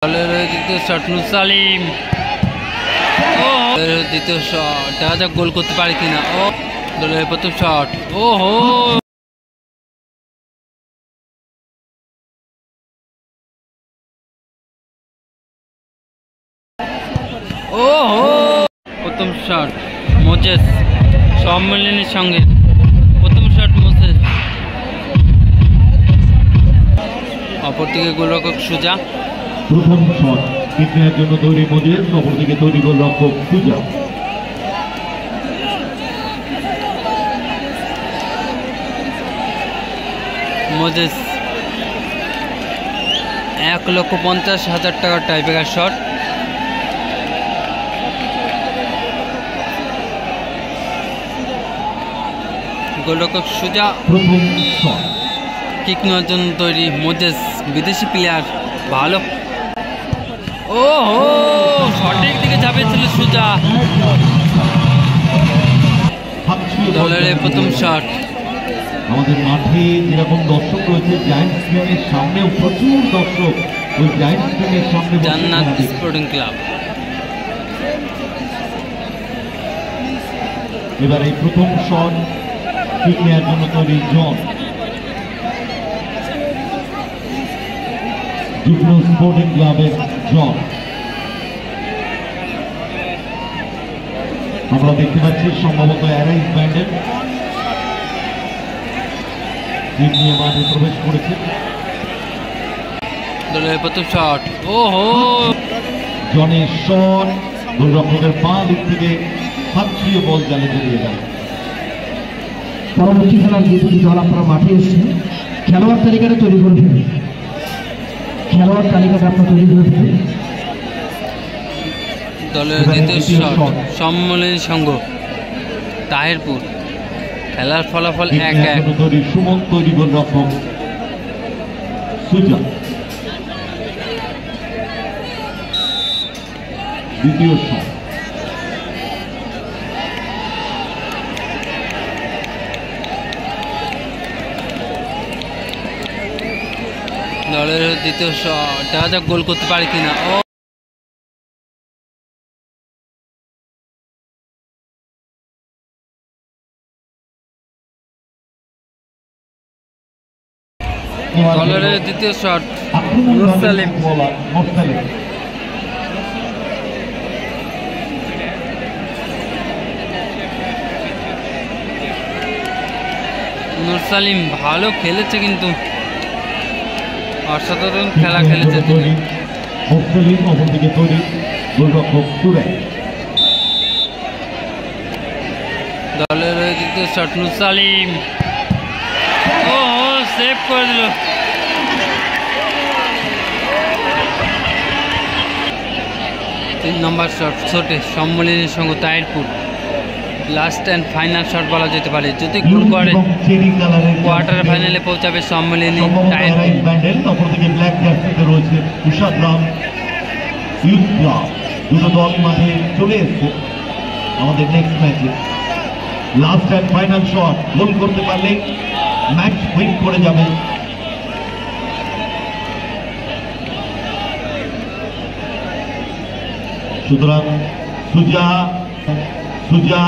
দ্বিতীয় শট নুসালিম, ও দ্বিতীয় শট, দেখা যাক গোল করতে পারে কিনা। ও দলের প্রথম শট, ও হো ও হো প্রথম শট মোজেস সম্মেলনের সঙ্গে, প্রথম শট মোজেস, অপরদিকে গোলরক্ষক সুজা। প্রথম শট কিকের জন্য তৈরি মোজেস, অপরদিকে তৈরি গোলরক্ষক সুজা। মোজেস 1,50,000 টাকার টাইব্রেকার শট। গোলরক্ষক সুজা প্রথম শট, কিক নেওয়ার জন্য তৈরি মোজেস, বিদেশি প্লেয়ার ভালো। ও হো সঠিক দিকে ঝাঁপিয়েছিল সুজা। দলের প্রথম শট। আমাদের মাঠে যেরকম দর্শক রয়েছে, জায়ান্ট স্ক্রিনের সামনেও প্রচুর দর্শক ওই জায়ান্ট স্ক্রিনের সামনে জান্নাত স্পোর্টিং ক্লাব। এবার এই প্রথম শট কিক নেওয়ার জন্য তৈরি জন। যুগ্ম স্পোর্টিং ক্লাবের জন। আমরা দেখতে পাচ্ছি সম্ভবত অ্যারাইজ ব্যান্ডের টিম নিয়ে মাঠে প্রবেশ করেছে। দলের প্রথম শট, ও হো জনের শট, গোলরক্ষকের বাঁ দিক থেকে হাতছুঁয়ে বল জালে জড়িয়ে গেল। পরবর্তী খেলার যে দুটি দল আপনারা মাঠে এসেছেন, খেলোয়াড় তালিকাটা তৈরি করে ফেলুন। খেলোয়াড় তালিকাটা আপনারা তৈরি করে ফেলুন। দলের দ্বিতীয় শট সম্মেলনী সংঘ তাহিরপুর। খেলার ফলাফল 1-1। সুমন তৈরি গোলরক্ষক সুজা। দ্বিতীয় শট, দলের দ্বিতীয় শট, দেখা যাক গোল করতে পারে কিনা। ও দলের দ্বিতীয় শট নুসালিম, নুরসালিম ভালো খেলেছে, কিন্তু অসাধারণ খেলা খেলেছে তিনি। অপরদিকে তৈরি গোলরক্ষক সুরেশ। দলের দ্বিতীয় শট নুরসালিম, ও সেভ করে দিল। তিন নম্বর শট ছোটে সম্মেলনের সঙ্গে Tahirpur. Last and final shot বলা যেতে পারে, যদি গোল করে কোয়ার্টার ফাইনালে পৌঁছাবে সম্মেলনী তাহিরপুর। অপরদিকে ব্ল্যাক জার্সিতে রয়েছে উষাগ্রাম ইউথ ক্লাব। দুটো দল মাঠে চলে এসছে আমাদের নেক্সট ম্যাচে। Last and final shot, goal করতে পারলে ম্যাচ উইন করে যাবে। সুতরাং সুজা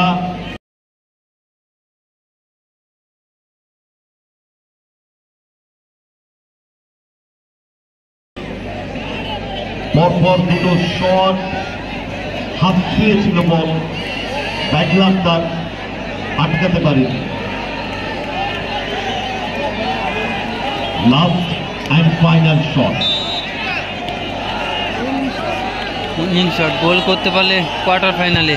পরপর দুটো শট, হাত ছুঁয়েছিল বল, ব্যাট লাগ তার, আটকাতে পারেনি। Last and final shot, winning shot, goal করতে পারলে কোয়ার্টার ফাইনালে।